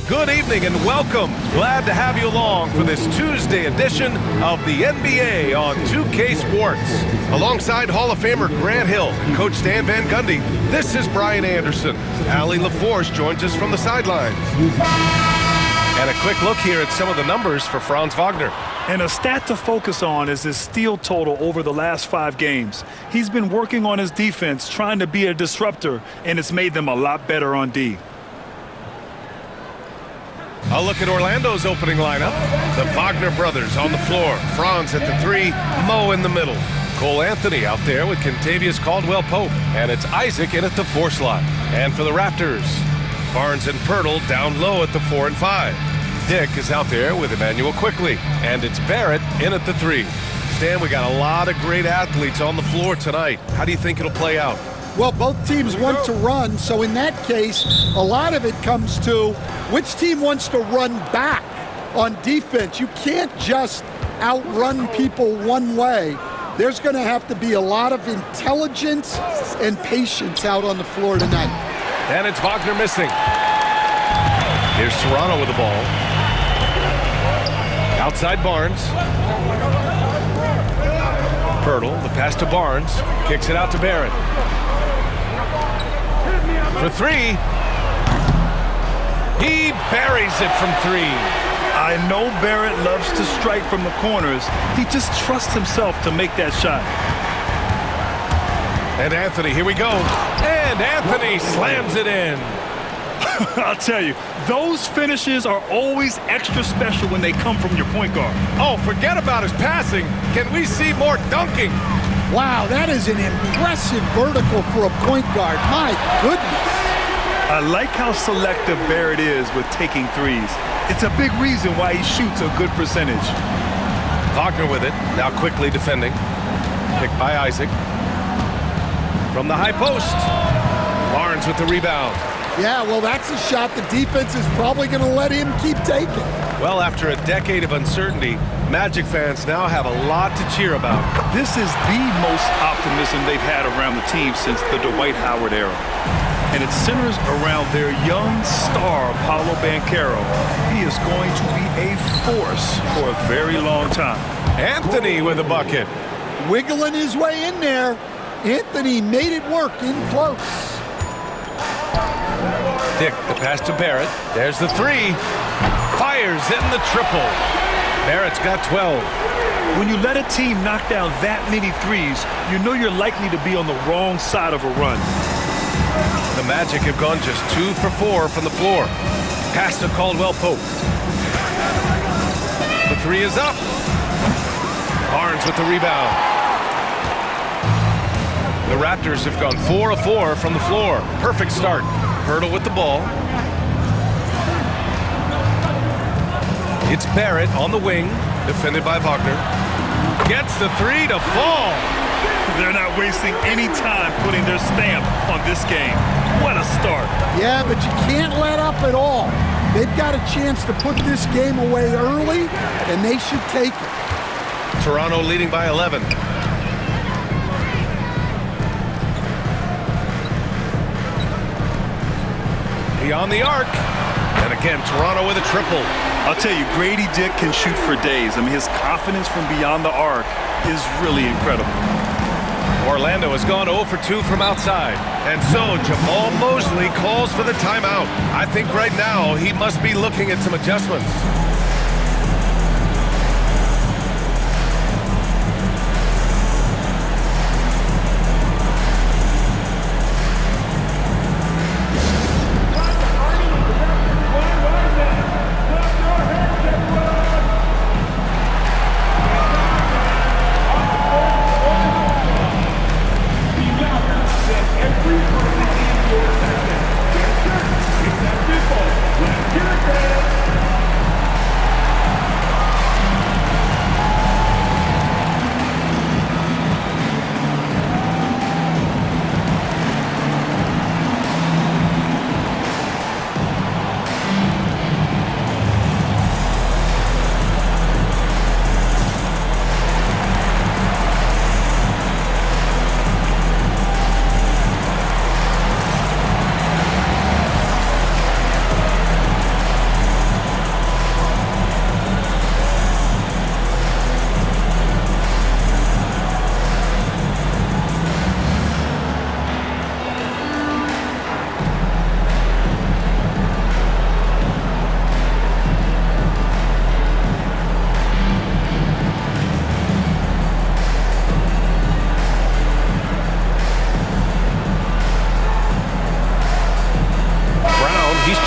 Good evening and welcome. Glad to have you along for this Tuesday edition of the NBA on 2K Sports. Alongside Hall of Famer Grant Hill and Coach Stan Van Gundy, this is Brian Anderson. Allie LaForce joins us from the sidelines. And a quick look here at some of the numbers for Franz Wagner. And a stat to focus on is his steal total over the last 5 games. He's been working on his defense, trying to be a disruptor, and it's made them a lot better on D. A look at Orlando's opening lineup. The Wagner brothers on the floor. Franz at the 3, Mo in the middle. Cole Anthony out there with Kentavious Caldwell-Pope. And it's Isaac in at the 4 slot. And for the Raptors, Barnes and Pirtle down low at the 4 and 5. Dick is out there with Emmanuel Quickley. And it's Barrett in at the 3. Stan, we got a lot of great athletes on the floor tonight. How do you think it'll play out? Well, both teams want to run, so in that case, a lot of it comes to which team wants to run back on defense. You can't just outrun people one way. There's going to have to be a lot of intelligence and patience out on the floor tonight. And it's Wagner missing. Here's Toronto with the ball. Outside Barnes. Pirtle, the pass to Barnes. Kicks it out to Barrett. For 3. He buries it from 3. I know Barrett loves to strike from the corners. He just trusts himself to make that shot. And Anthony, here we go. And Anthony slams it in. I'll tell you, those finishes are always extra special when they come from your point guard. Oh, forget about his passing. Can we see more dunking? Wow, that is an impressive vertical for a point guard. My goodness. I like how selective Barrett is with taking threes. It's a big reason why he shoots a good percentage. Wagner with it, now quickly defending. Picked by Isaac. From the high post. Barnes with the rebound. Yeah, well, that's a shot the defense is probably going to let him keep taking. Well, after a decade of uncertainty, Magic fans now have a lot to cheer about. This is the most optimism they've had around the team since the Dwight Howard era. And it centers around their young star, Paolo Banchero. He is going to be a force for a very long time. Anthony with a bucket. Wiggling his way in there. Anthony made it work in close. Dick, the pass to Barrett. There's the 3. Fires in the triple. Barrett's got 12. When you let a team knock down that many threes, you know you're likely to be on the wrong side of a run. The Magic have gone just 2 for 4 from the floor. Pass to Caldwell-Pope. The 3 is up. Barnes with the rebound. The Raptors have gone 4 of 4 from the floor. Perfect start. Pirtle with the ball. It's Barrett on the wing, defended by Wagner. Gets the 3 to fall. They're not wasting any time putting their stamp on this game. What a start. Yeah, but you can't let up at all. They've got a chance to put this game away early, and they should take it. Toronto leading by 11. Beyond the arc. And again, Toronto with a triple. I'll tell you, Grady Dick can shoot for days. I mean, his confidence from beyond the arc is really incredible. Orlando has gone 0 for 2 from outside. And so Jamal Mosley calls for the timeout. I think right now he must be looking at some adjustments.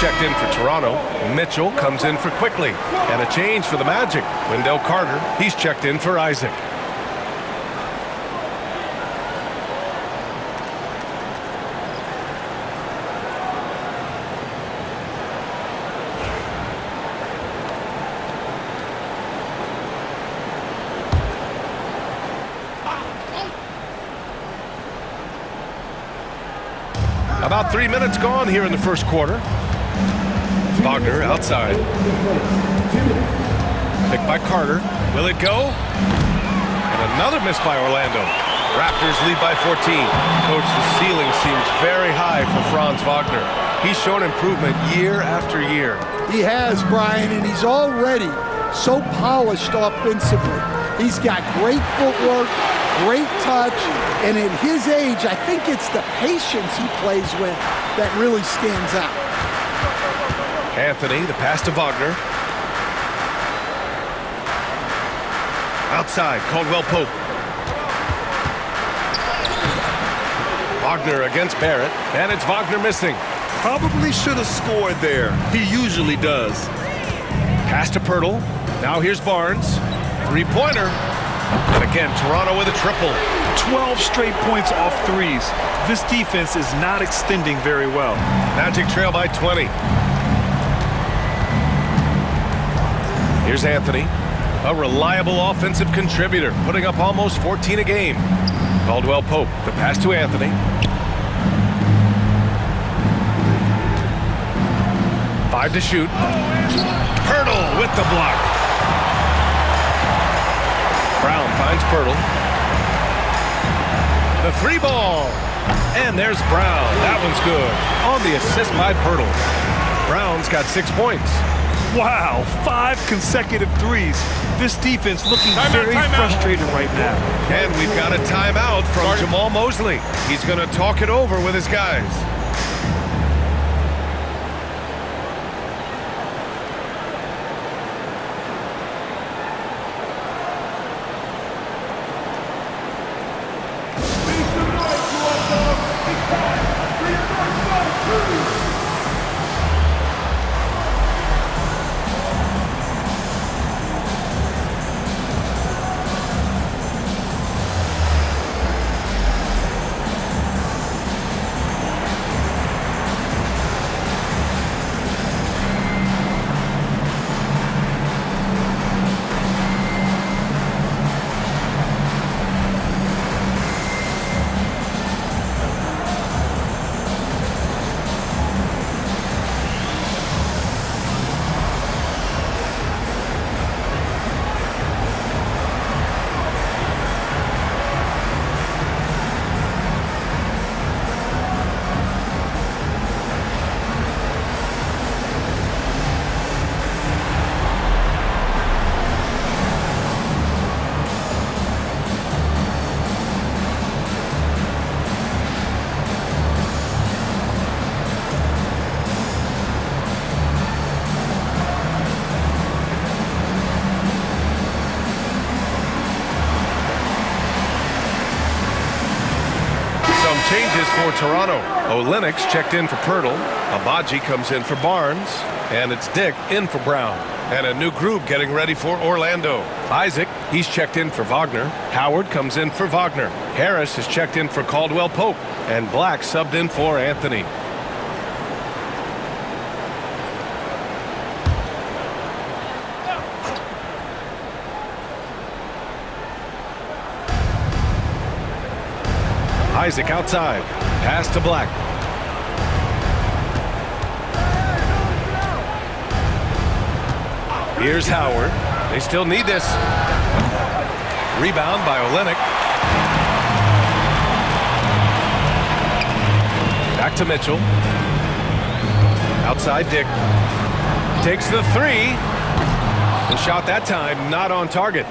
checked in for Toronto. Mitchell comes in for Quickly. And a change for the Magic. Wendell Carter, he's checked in for Isaac. About 3 minutes gone here in the first quarter. Wagner outside. Picked by Carter. Will it go? And another miss by Orlando. Raptors lead by 14. Coach, the ceiling seems very high for Franz Wagner. He's shown improvement year after year. He has, Brian, and he's already so polished offensively. He's got great footwork, great touch, and at his age, I think it's the patience he plays with that really stands out. Anthony, the pass to Wagner. Outside, Caldwell Pope. Wagner against Barrett, and it's Wagner missing. Probably should have scored there. He usually does. Pass to Pirtle. Now here's Barnes. Three-pointer. And again, Toronto with a triple. 12 straight points off threes. This defense is not extending very well. Magic trail by 20. Here's Anthony, a reliable offensive contributor, putting up almost 14 a game. Caldwell Pope, the pass to Anthony. Five to shoot. Pirtle with the block. Brown finds Pirtle. The three ball. And there's Brown. That one's good. On the assist by Pirtle. Brown's got 6 points. Wow, 5 consecutive threes. This defense looking very frustrated right now. And we've got a timeout from Jamal Mosley. He's going to talk it over with his guys. Changes for Toronto. Olenek's checked in for Pirtle. Abaji comes in for Barnes. And it's Dick in for Brown. And a new group getting ready for Orlando. Isaac, he's checked in for Wagner. Howard comes in for Wagner. Harris is checked in for Caldwell Pope. And Black subbed in for Anthony. Isaac outside. Pass to Black. Here's Howard. They still need this. Rebound by Olenek. Back to Mitchell. Outside Dick. Takes the three. The shot that time not on target.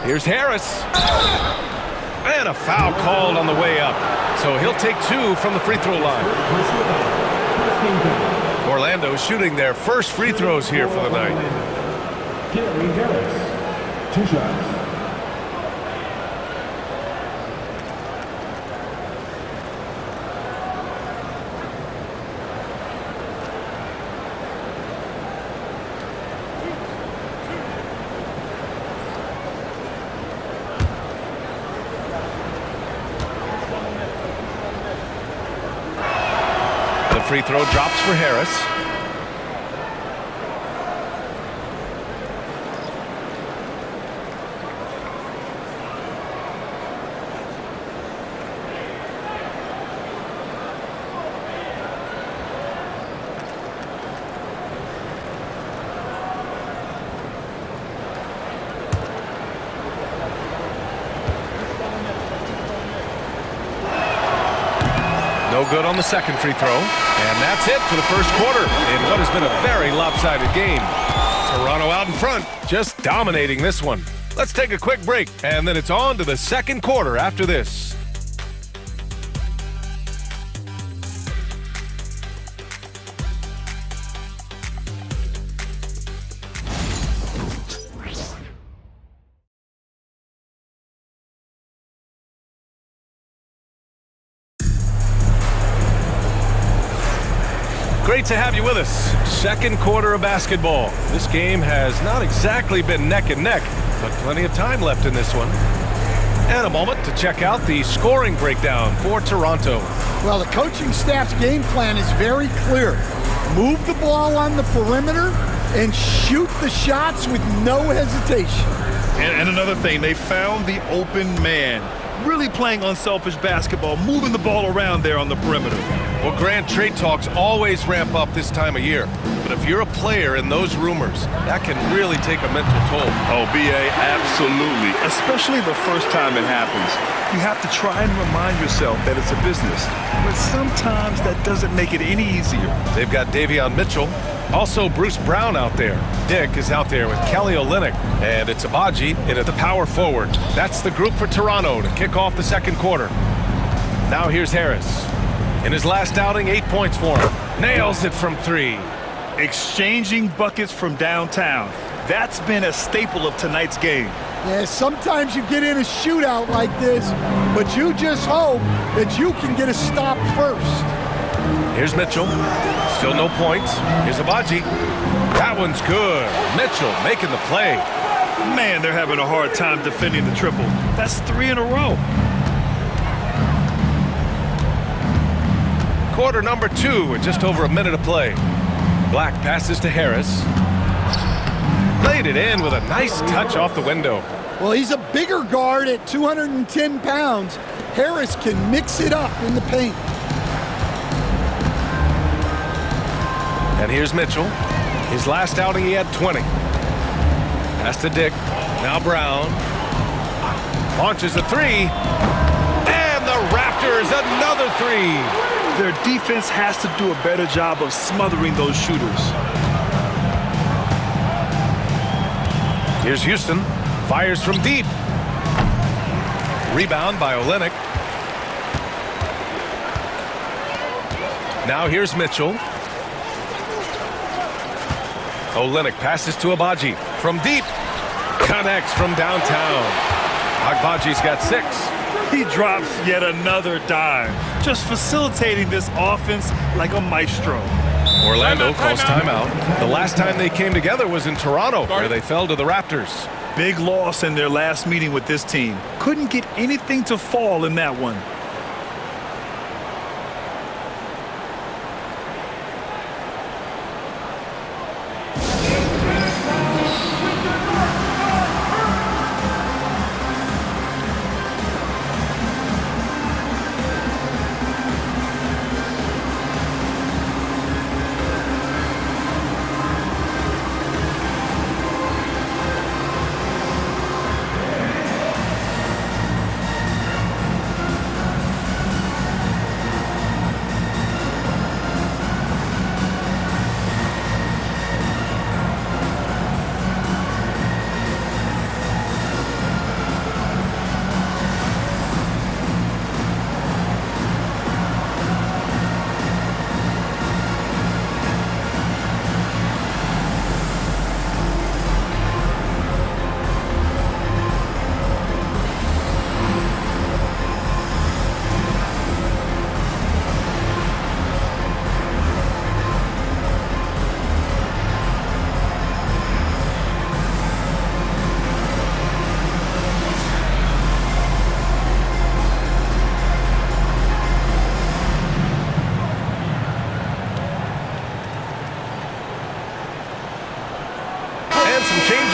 Here's Harris. And a foul called on the way up. So he'll take 2 from the free throw line. Orlando shooting their first free throws here for the night. Harris, 2 shots. free throw drops for Harris. No good on the second free throw. And that's it for the first quarter in what has been a very lopsided game. Toronto out in front, just dominating this one. Let's take a quick break, and then it's on to the second quarter after this. Great to have you with us. Second quarter of basketball. This game has not exactly been neck and neck, but plenty of time left in this one. And a moment to check out the scoring breakdown for Toronto. Well, the coaching staff's game plan is very clear. Move the ball on the perimeter and shoot the shots with no hesitation. And another thing, they found the open man. Really playing unselfish basketball, moving the ball around there on the perimeter. Well, Grant, trade talks always ramp up this time of year. But if you're a player in those rumors, that can really take a mental toll. Oh, B.A., absolutely. Especially the first time it happens. You have to try and remind yourself that it's a business. But sometimes that doesn't make it any easier. They've got Davion Mitchell. Also, Bruce Brown out there. Dick is out there with Kelly Olynyk. And it's Abaji in at the power forward. That's the group for Toronto to kick off the second quarter. Now here's Harris. In his last outing, 8 points for him. Nails it from three. Exchanging buckets from downtown. That's been a staple of tonight's game. Yeah, sometimes you get in a shootout like this, but you just hope that you can get a stop first. Here's Mitchell. Still no points. Here's Abaji. That one's good. Mitchell making the play. Man, they're having a hard time defending the triple. That's 3 in a row. Quarter number 2 with just over a minute of play. Black passes to Harris. Laid it in with a nice touch off the window. Well, he's a bigger guard at 210 pounds. Harris can mix it up in the paint. And here's Mitchell. His last outing, he had 20. Pass to Dick. Now Brown. Launches a three. And the Raptors, another three. Their defense has to do a better job of smothering those shooters. Here's Houston. Fires from deep. Rebound by Olynyk. Now here's Mitchell. Olynyk passes to Abaji from deep. Connects from downtown. Agbaji's got 6. He drops yet another dime, just facilitating this offense like a maestro. Orlando calls timeout. The last time they came together was in Toronto, where they fell to the Raptors. Big loss in their last meeting with this team. Couldn't get anything to fall in that one.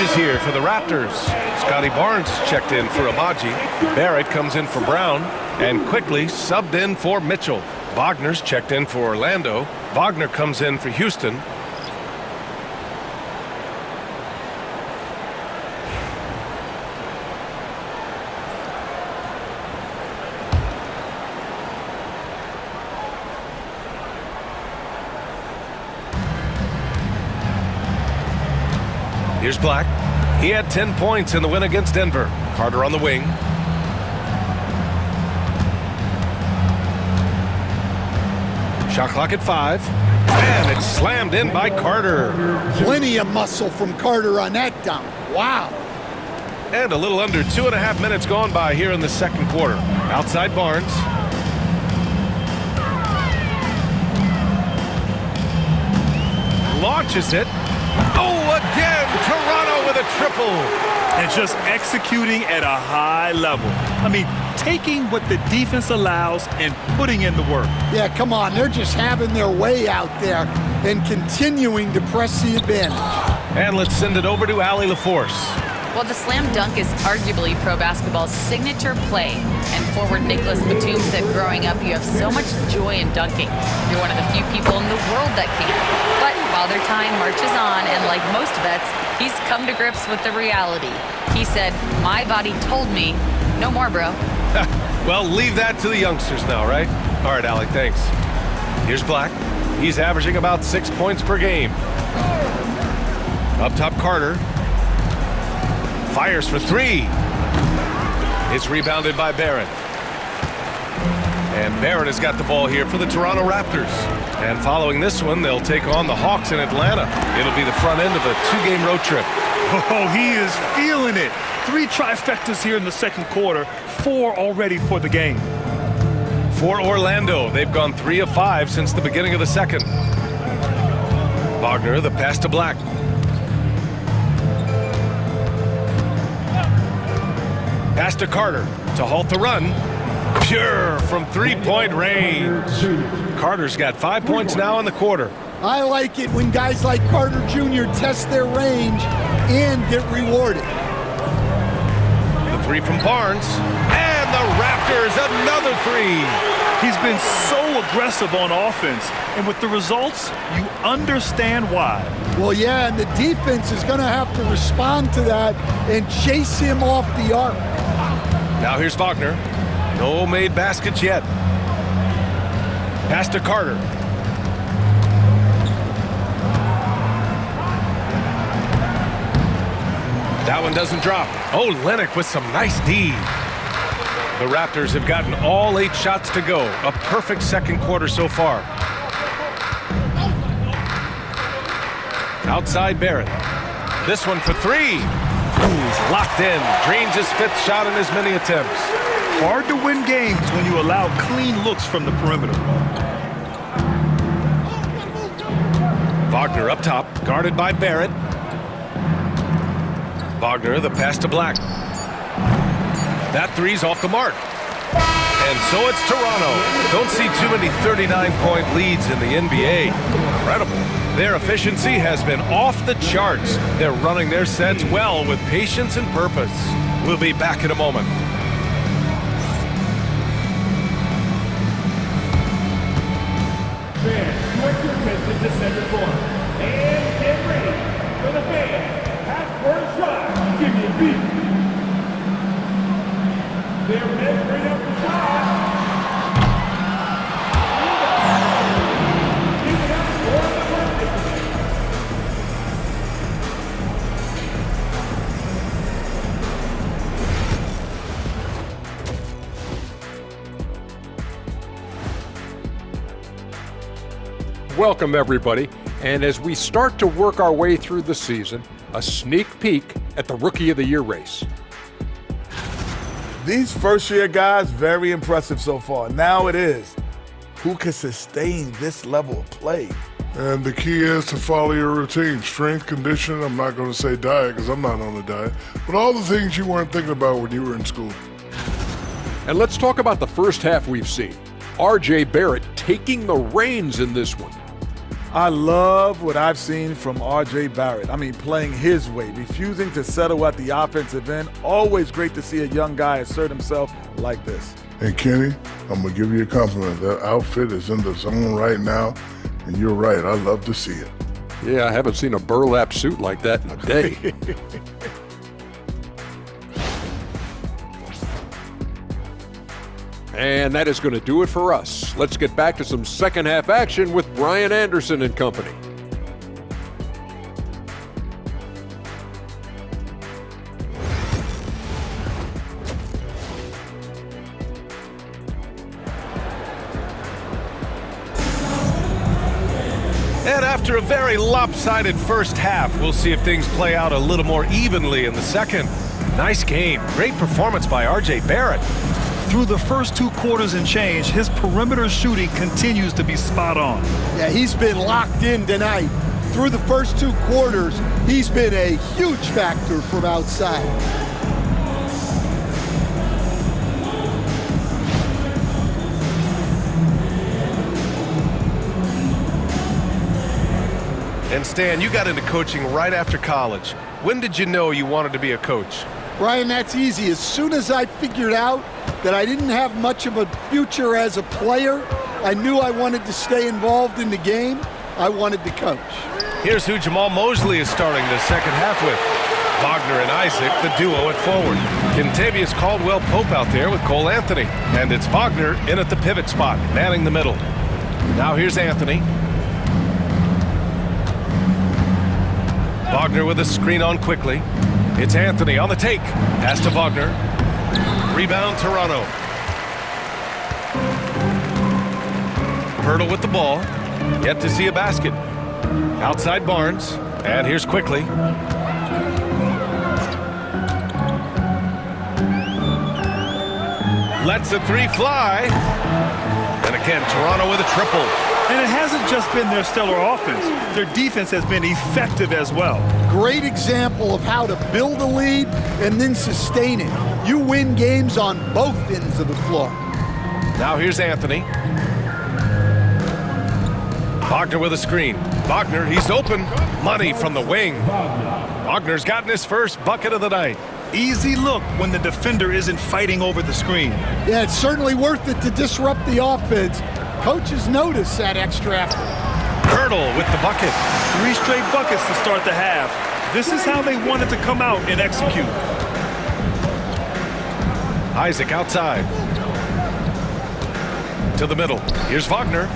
changes here for the Raptors. Scotty Barnes checked in for Abaji. Barrett comes in for Brown and quickly subbed in for Mitchell. Wagner's checked in for Orlando. Wagner comes in for Houston. Here's Black. He had 10 points in the win against Denver. Carter on the wing. Shot clock at 5. And it's slammed in by Carter. Plenty of muscle from Carter on that dunk. Wow. And a little under 2.5 minutes gone by here in the second quarter. Outside Barnes. Launches it. Oh, again, Toronto with a triple. And just executing at a high level. I mean, taking what the defense allows and putting in the work. Yeah, come on. They're just having their way out there and continuing to press the advantage. And let's send it over to Allie LaForce. Well, the slam dunk is arguably pro basketball's signature play. And forward Nicholas Batum said growing up, you have so much joy in dunking. You're one of the few people in the world that can. But Father Time marches on, and like most vets, he's come to grips with the reality. He said, my body told me, no more, bro. Well, leave that to the youngsters now, right? All right, Allie, thanks. Here's Black. He's averaging about 6 points per game. Up top, Carter. Fires for 3. It's rebounded by Barrett. And Barrett has got the ball here for the Toronto Raptors. And following this one, they'll take on the Hawks in Atlanta. It'll be the front end of a 2-game road trip. Oh, he is feeling it. 3 trifectas here in the second quarter, 4 already for the game. For Orlando, they've gone 3 of 5 since the beginning of the second. Wagner, the pass to Black. Pass to Carter to halt the run. Pure from 3-point range. Carter's got 5 points now in the quarter. I like it when guys like Carter Jr. test their range and get rewarded. The 3 from Barnes. And the Raptors, another 3. He's been so aggressive on offense, and with the results, you understand why. Well, yeah, and the defense is going to have to respond to that and chase him off the arc. Now here's Wagner. No made baskets yet. Pass to Carter. That one doesn't drop. Oh, Lennox with some nice D. The Raptors have gotten all 8 shots to go. A perfect second quarter so far. Outside Barrett. This one for 3. He's locked in. Drains his 5th shot in as many attempts. Hard to win games when you allow clean looks from the perimeter. Wagner up top, guarded by Barrett. Wagner, the pass to Black. That 3's off the mark. And so it's Toronto. Don't see too many 39-point leads in the NBA. Incredible. Their efficiency has been off the charts. They're running their sets well with patience and purpose. We'll be back in a moment. Fans, direct your attention to center court. And get ready for the fan. Half-court shot. Give me a beat. They're measuring up the shot. You can have score the practice. Welcome, everybody. And as we start to work our way through the season, a sneak peek at the Rookie of the Year race. These first-year guys, very impressive so far. Now it is, who can sustain this level of play? And the key is to follow your routine. Strength, conditioning, I'm not going to say diet because I'm not on a diet, but all the things you weren't thinking about when you were in school. And let's talk about the first half we've seen. R.J. Barrett taking the reins in this one. I love what I've seen from R.J. Barrett. I mean, playing his way, refusing to settle at the offensive end. Always great to see a young guy assert himself like this. Hey, Kenny, I'm going to give you a compliment. That outfit is in the zone right now, and you're right. I love to see it. Yeah, I haven't seen a burlap suit like that in a day. And that is going to do it for us. Let's get back to some second half action with Brian Anderson and company. And after a very lopsided first half, we'll see if things play out a little more evenly in the second. Nice game. Great performance by R.J. Barrett. Through the first 2 quarters and change, his perimeter shooting continues to be spot on. Yeah, he's been locked in tonight. Through the first 2 quarters, he's been a huge factor from outside. And Stan, you got into coaching right after college. When did you know you wanted to be a coach? Brian, that's easy. As soon as I figured out that I didn't have much of a future as a player, I knew I wanted to stay involved in the game. I wanted to coach. Here's who Jamal Mosley is starting the second half with. Wagner and Isaac, the duo at forward. Kentavious Caldwell-Pope out there with Cole Anthony. And it's Wagner in at the pivot spot, manning the middle. Now here's Anthony. Wagner with a screen on quickly. It's Anthony on the take. Pass to Wagner. Rebound Toronto. Hurdle with the ball. Yet to see a basket. Outside Barnes. And here's quickly. Lets the 3 fly. And again, Toronto with a triple. And it hasn't just been their stellar offense. Their defense has been effective as well. Great example of how to build a lead and then sustain it. You win games on both ends of the floor. Now here's Anthony. Wagner with a screen. Wagner, he's open. Money from the wing. Wagner's gotten his first bucket of the night. Easy look when the defender isn't fighting over the screen. Yeah, it's certainly worth it to disrupt the offense. Coaches notice that extra effort. Hurdle with the bucket. 3 straight buckets to start the half. This is how they wanted to come out and execute. Isaac outside. To the middle. Here's Wagner.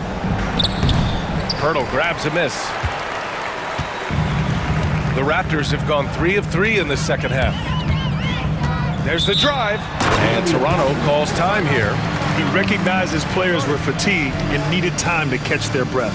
Hurdle grabs a miss. The Raptors have gone 3 of 3 in the second half. There's the drive. And Toronto calls time here. He recognized his players were fatigued and needed time to catch their breath.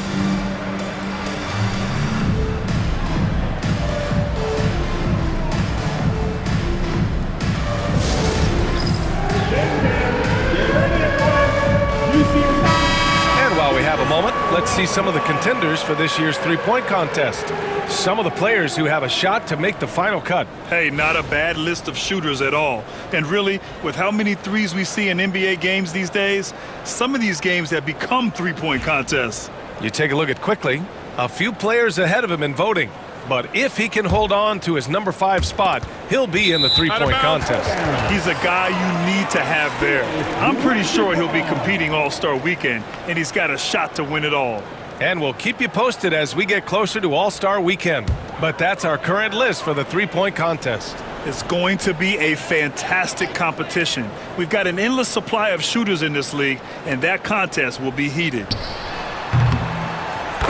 And while we have a moment, let's see some of the contenders for this year's three-point contest. Some of the players who have a shot to make the final cut. Hey, not a bad list of shooters at all. And really, with how many threes we see in NBA games these days, some of these games have become three-point contests. You take a look at quickly, a few players ahead of him in voting. But if he can hold on to his number 5 spot, he'll be in the three-point contest. He's a guy you need to have there. I'm pretty sure he'll be competing All-Star Weekend, and he's got a shot to win it all. And we'll keep you posted as we get closer to All-Star Weekend. But that's our current list for the three-point contest. It's going to be a fantastic competition. We've got an endless supply of shooters in this league, and that contest will be heated.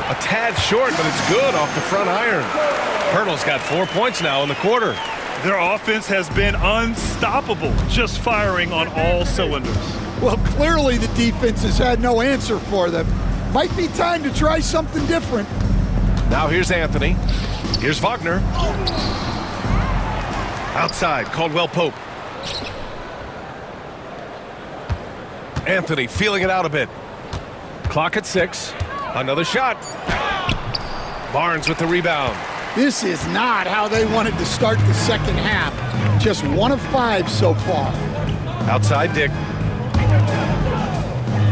A tad short, but it's good off the front iron. Hurdle's got 4 points now in the quarter. Their offense has been unstoppable, just firing on all cylinders. Well, clearly the defense has had no answer for them. Might be time to try something different. Now here's Anthony. Here's Wagner. Outside, Caldwell-Pope. Anthony feeling it out a bit. Clock at 6. Another shot. Barnes with the rebound. This is not how they wanted to start the second half. Just 1 of 5 so far. Outside Dick.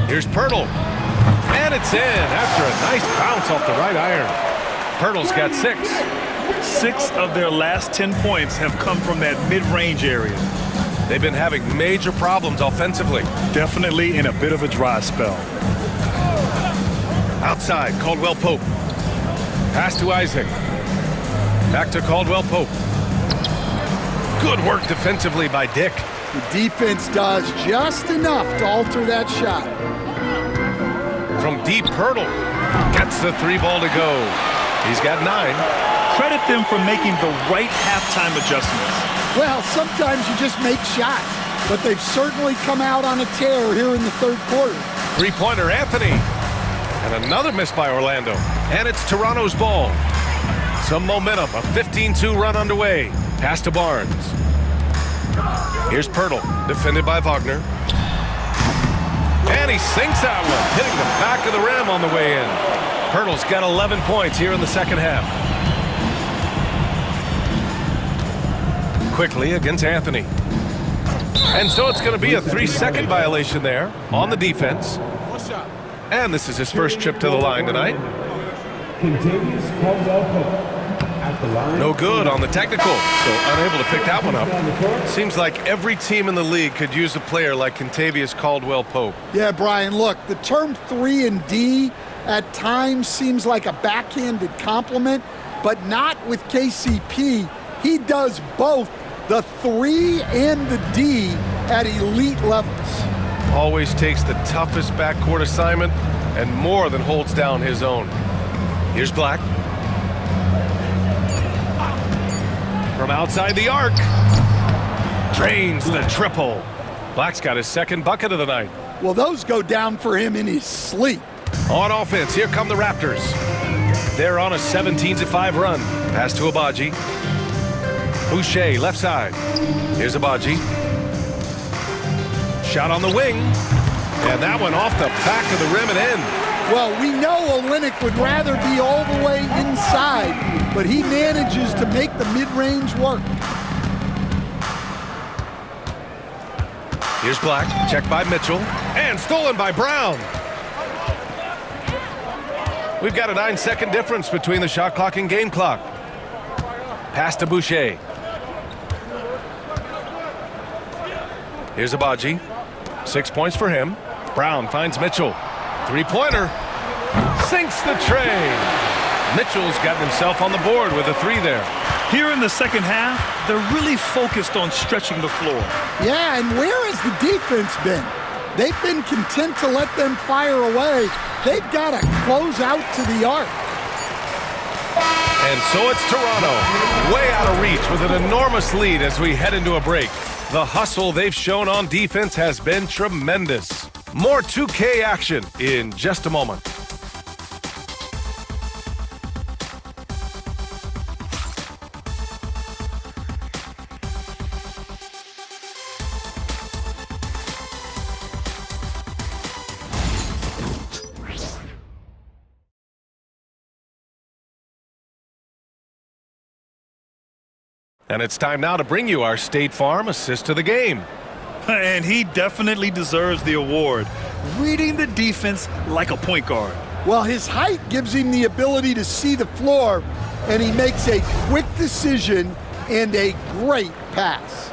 Here's Pirtle. And it's in after a nice bounce off the right iron. Pirtle's got 6. 6 of their last 10 points have come from that mid-range area. They've been having major problems offensively. Definitely in a bit of a dry spell. Outside, Caldwell Pope. Pass to Isaac. Back to Caldwell Pope. Good work defensively by Dick. The defense does just enough to alter that shot. From deep, Pirtle gets the 3 ball to go. He's got 9. Credit them for making the right halftime adjustments. Well, sometimes you just make shots, but they've certainly come out on a tear here in the third quarter. 3-pointer, Anthony. And another miss by Orlando. And it's Toronto's ball. Some momentum, a 15-2 run underway. Pass to Barnes. Here's Pirtle, defended by Wagner. And he sinks that one, hitting the back of the rim on the way in. Pirtle's got 11 points here in the second half. Quickly against Anthony. And so it's going to be a 3-second violation there on the defense. And this is his first trip to the line tonight. No good on the technical, so unable to pick that one up. Seems like every team in the league could use a player like Kentavious Caldwell-Pope. Yeah, Brian, look, the term 3 and D at times seems like a backhanded compliment, but not with KCP. He does both the 3 and the D at elite levels. Always takes the toughest backcourt assignment and more than holds down his own. Here's Black. From outside the arc. Drains the triple. Black's got his second bucket of the night. Well, those go down for him in his sleep. On offense, here come the Raptors. They're on a 17-5 run. Pass to Agbaji. Boucher, left side. Here's Agbaji. Shot on the wing. And that one off the back of the rim and in. Well, we know Olynyk would rather be all the way inside, but he manages to make the mid-range work. Here's Black, checked by Mitchell, and stolen by Brown. We've got a 9-second difference between the shot clock and game clock. Pass to Boucher. Here's Agbaji. 6 points for him. Brown finds Mitchell. 3-pointer. Sinks the tray. Mitchell's gotten himself on the board with a 3 there. Here in the second half, they're really focused on stretching the floor. Yeah, and where has the defense been? They've been content to let them fire away. They've got to close out to the arc. And so it's Toronto, way out of reach with an enormous lead as we head into a break. The hustle they've shown on defense has been tremendous. More 2K action in just a moment. And it's time now to bring you our State Farm assist of the game. And he definitely deserves the award. Reading the defense like a point guard. Well, his height gives him the ability to see the floor, and he makes a quick decision and a great pass.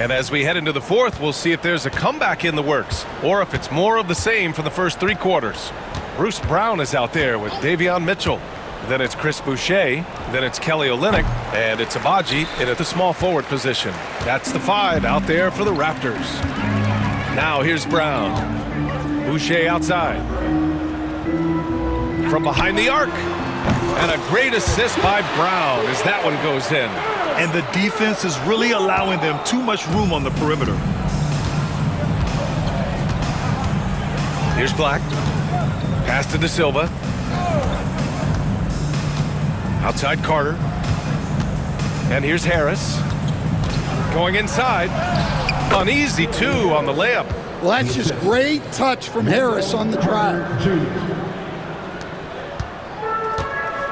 And as we head into the fourth, we'll see if there's a comeback in the works or if it's more of the same from the first 3 quarters. Bruce Brown is out there with Davion Mitchell. Then it's Chris Boucher. Then it's Kelly Olynyk. And it's Agbaji in at the small forward position. That's the 5 out there for the Raptors. Now here's Brown. Boucher outside. From behind the arc. And a great assist by Brown as that one goes in. And the defense is really allowing them too much room on the perimeter. Here's Black. Pass to De Silva. Outside Carter. And here's Harris. Going inside. Uneasy, 2 on the layup. Well, that's just great touch from Harris on the drive.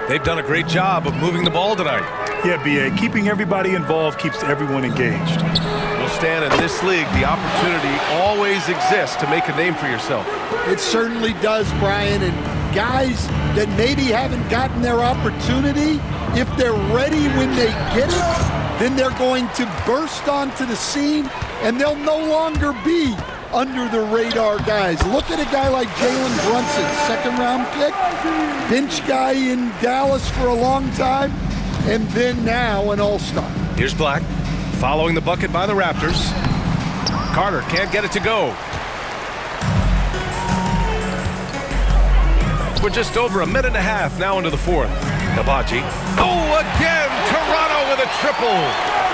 They've done a great job of moving the ball tonight. Yeah, B.A., keeping everybody involved keeps everyone engaged. We'll understand in this league, the opportunity always exists to make a name for yourself. It certainly does, Brian. And guys that maybe haven't gotten their opportunity, if they're ready when they get it, then they're going to burst onto the scene, and they'll no longer be under the radar guys. Look at a guy like Jalen Brunson, second-round pick, bench guy in Dallas for a long time, and then now an all-star. Here's Black, following the bucket by the Raptors. Carter can't get it to go. We're just over a minute and a half now into the fourth. Nabaji. Oh, again, Toronto with a triple.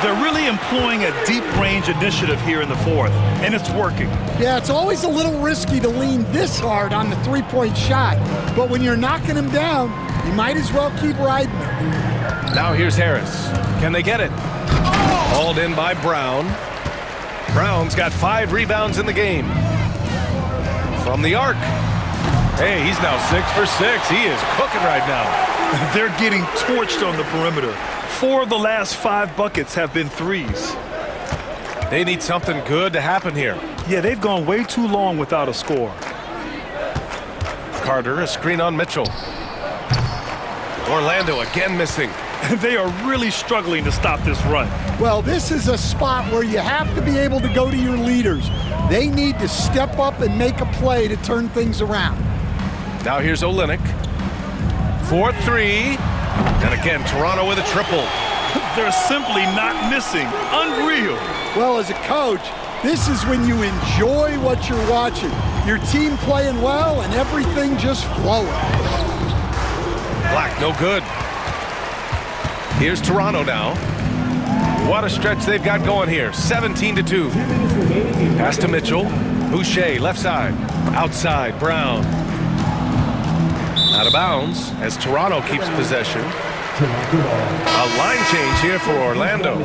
They're really employing a deep-range initiative here in the fourth, and it's working. Yeah, it's always a little risky to lean this hard on the three-point shot, but when you're knocking him down, you might as well keep riding him. Now here's Harris. Can they get it? Hauled in by Brown. Brown's got 5 rebounds in the game. From the arc. Hey, he's now 6 for 6. He is cooking right now. They're getting torched on the perimeter. 4 of the last 5 buckets have been threes. They need something good to happen here. Yeah, they've gone way too long without a score. Carter, a screen on Mitchell. Orlando again missing. They are really struggling to stop this run. Well, this is a spot where you have to be able to go to your leaders. They need to step up and make a play to turn things around. Now here's Olynyk. 4-3. And again, Toronto with a triple. They're simply not missing. Unreal. Well, as a coach, this is when you enjoy what you're watching. Your team playing well and everything just flowing. Black, no good. Here's Toronto now. What a stretch they've got going here. 17-2. Pass to Mitchell. Boucher, left side. Outside, Brown. Out of bounds as Toronto keeps possession. A line change here for Orlando.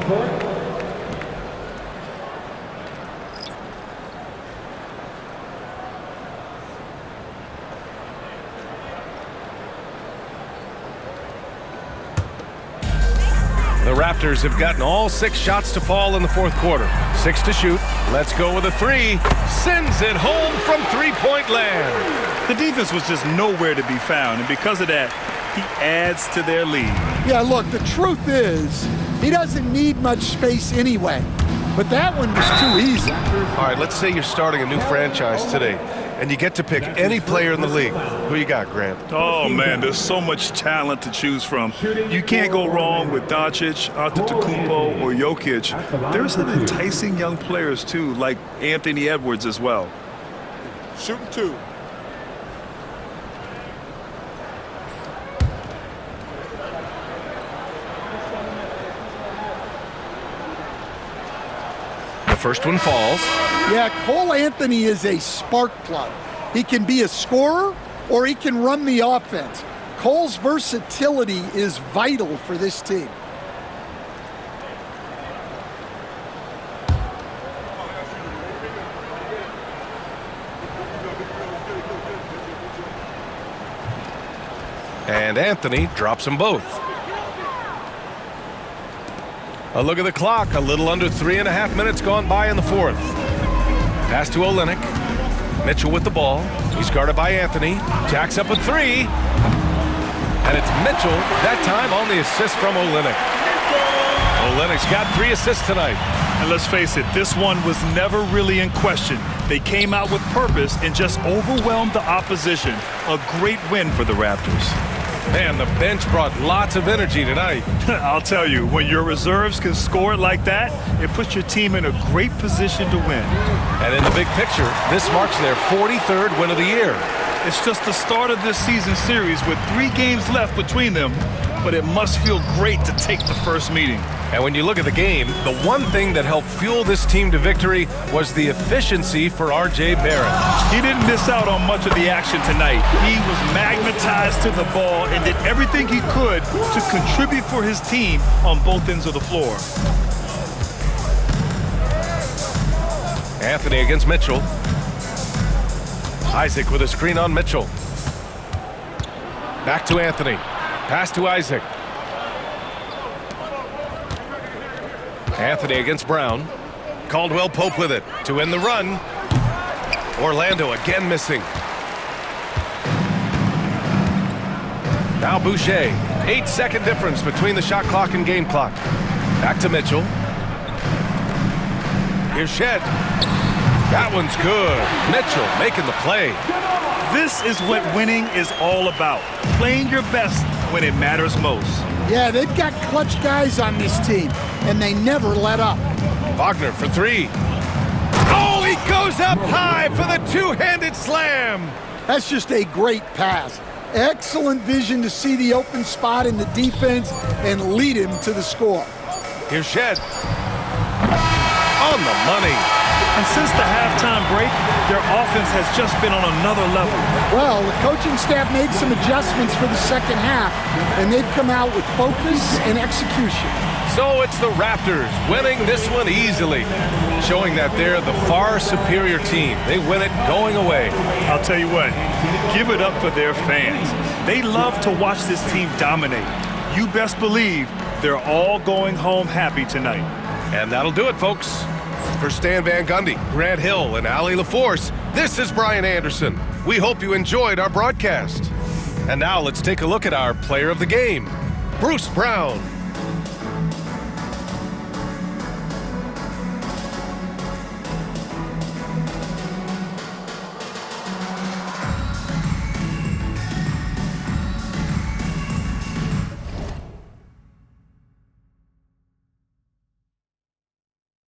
The Raptors have gotten all 6 shots to fall in the fourth quarter. 6 to shoot. Let's go with a 3. Sends it home from three-point land. The defense was just nowhere to be found, and because of that, he adds to their lead. Yeah, look, the truth is, he doesn't need much space anyway. But that one was too easy. All right, let's say you're starting a new franchise today, and you get to pick any player in the league. Who you got, Grant? Oh, man, there's so much talent to choose from. You can't go wrong with Doncic, Antetokounmpo, or Jokic. There's some enticing young players, too, like Anthony Edwards as well. Shooting 2. First one falls. Yeah, Cole Anthony is a spark plug. He can be a scorer or he can run the offense. Cole's versatility is vital for this team. And Anthony drops them both. A look at the clock. A little under 3.5 minutes gone by in the fourth. Pass to Olynyk. Mitchell with the ball. He's guarded by Anthony. Jacks up a 3. And it's Mitchell, that time on the assist from Olynyk. Olynyk's got 3 assists tonight. And let's face it, this one was never really in question. They came out with purpose and just overwhelmed the opposition. A great win for the Raptors. Man, the bench brought lots of energy tonight. I'll tell you, when your reserves can score it like that, it puts your team in a great position to win. And in the big picture, this marks their 43rd win of the year. It's just the start of this season series with 3 games left between them, but it must feel great to take the first meeting. And when you look at the game, the one thing that helped fuel this team to victory was the efficiency for R.J. Barrett. He didn't miss out on much of the action tonight. He was magnetized to the ball and did everything he could to contribute for his team on both ends of the floor. Anthony against Mitchell. Isaac with a screen on Mitchell. Back to Anthony. Pass to Isaac. Anthony against Brown. Caldwell Pope with it to end the run. Orlando again missing. Now Boucher. 8-second difference between the shot clock and game clock. Back to Mitchell. Here's Shed. That one's good. Mitchell making the play. This is what winning is all about. Playing your best when it matters most. Yeah, they've got clutch guys on this team, and they never let up. Wagner for three. Oh, he goes up high for the two-handed slam. That's just a great pass. Excellent vision to see the open spot in the defense and lead him to the score. Here's Shed. On the money. And since the halftime break, their offense has just been on another level. Well, the coaching staff made some adjustments for the second half, and they've come out with focus and execution. So it's the Raptors winning this one easily, showing that they're the far superior team. They win it going away. I'll tell you what, give it up for their fans. They love to watch this team dominate. You best believe they're all going home happy tonight. And that'll do it, folks. For Stan Van Gundy, Grant Hill, and Allie LaForce, this is Brian Anderson. We hope you enjoyed our broadcast. And now let's take a look at our player of the game, Bruce Brown.